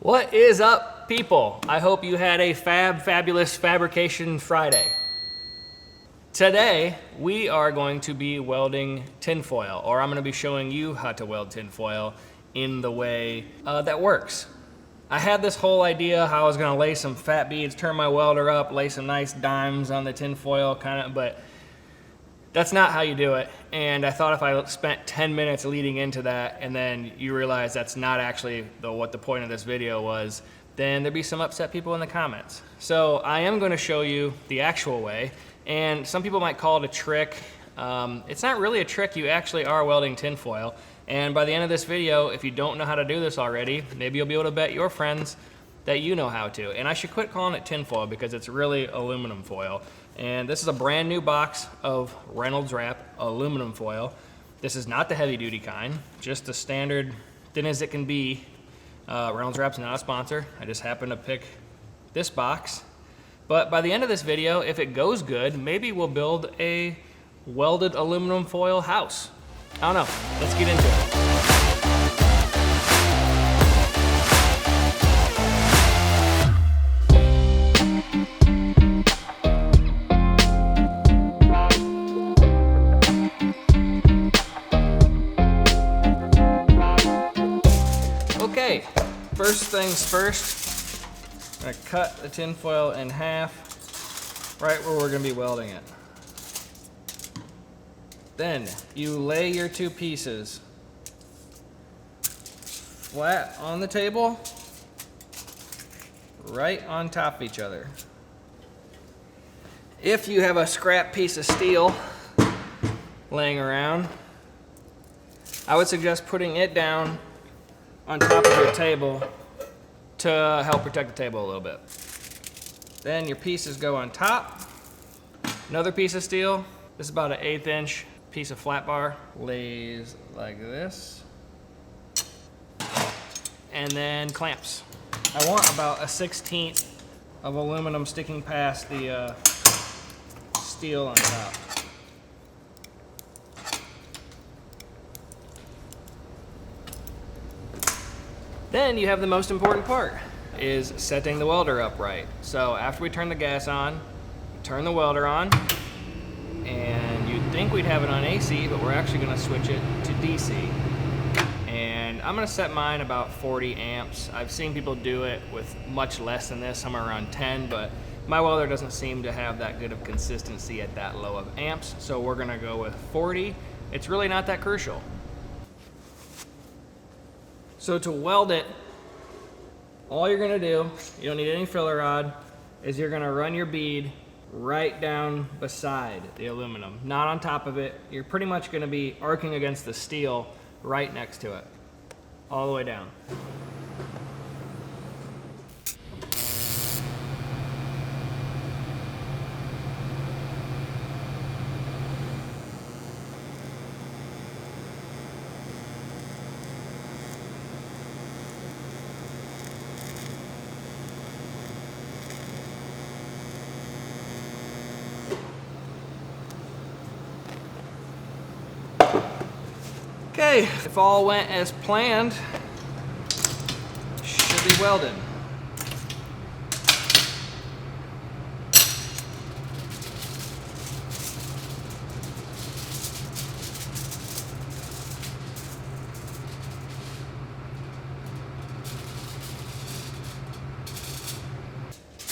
What is up, people? I hope you had a fabulous Fabrication Friday. Today, we are going to be welding tinfoil, or I'm going to be showing you how to weld tinfoil in the way that works. I had this whole idea how I was going to lay some fat beads, turn my welder up, lay some nice dimes on the tinfoil, but that's not how you do it. And I thought if I spent 10 minutes leading into that and then you realize that's not actually what the point of this video was, then there'd be some upset people in the comments. So I am going to show you the actual way, and some people might call it a trick. It's not really a trick, you actually are welding tinfoil. And by the end of this video, if you don't know how to do this already, maybe you'll be able to bet your friends that you know how to. And I should quit calling it tinfoil because it's really aluminum foil. And this is a brand new box of Reynolds Wrap aluminum foil. This is not the heavy duty kind, just the standard thin as it can be. Reynolds Wrap's not a sponsor. I just happened to pick this box. But by the end of this video, if it goes good, maybe we'll build a welded aluminum foil house. I don't know, let's get into it. Okay, first things first, I'm gonna cut the tinfoil in half, right where we're gonna be welding it. Then you lay your two pieces flat on the table, right on top of each other. If you have a scrap piece of steel laying around, I would suggest putting it down on top of your table to help protect the table a little bit. Then your pieces go on top. Another piece of steel, this is about an 1/8 inch piece of flat bar, lays like this. And then clamps. I want about a 1/16 of aluminum sticking past the steel on top. Then you have the most important part, is setting the welder up right. So after we turn the gas on, turn the welder on, and you'd think we'd have it on AC, but we're actually gonna switch it to DC. And I'm gonna set mine about 40 amps. I've seen people do it with much less than this, somewhere around 10, but my welder doesn't seem to have that good of consistency at that low of amps, so we're gonna go with 40. It's really not that crucial. So to weld it, all you're gonna do, you don't need any filler rod, is you're gonna run your bead right down beside the aluminum, not on top of it. You're pretty much gonna be arcing against the steel right next to it, all the way down. Okay, if all went as planned, should be welded.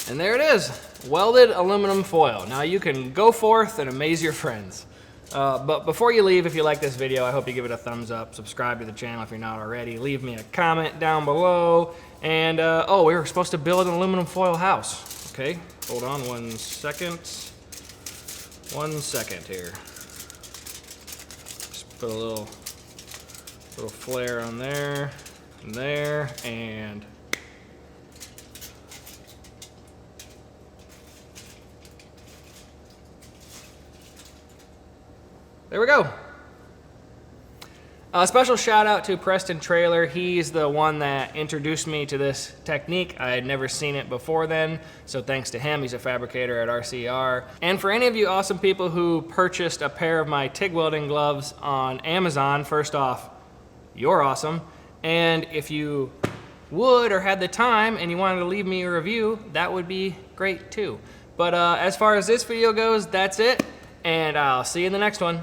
And there it is, welded aluminum foil. Now you can go forth and amaze your friends. But before you leave, if you like this video, I hope you give it a thumbs up, subscribe to the channel if you're not already, leave me a comment down below, and oh, we were supposed to build an aluminum foil house. Okay, hold on 1 second. 1 second here. Just put a little flare on there, and there we go. A special shout out to Preston Trailer. He's the one that introduced me to this technique. I had never seen it before then, so thanks to him. He's a fabricator at RCR. And for any of you awesome people who purchased a pair of my TIG welding gloves on Amazon, first off, you're awesome. And if you would or had the time and you wanted to leave me a review, that would be great too. But as far as this video goes, that's it, and I'll see you in the next one.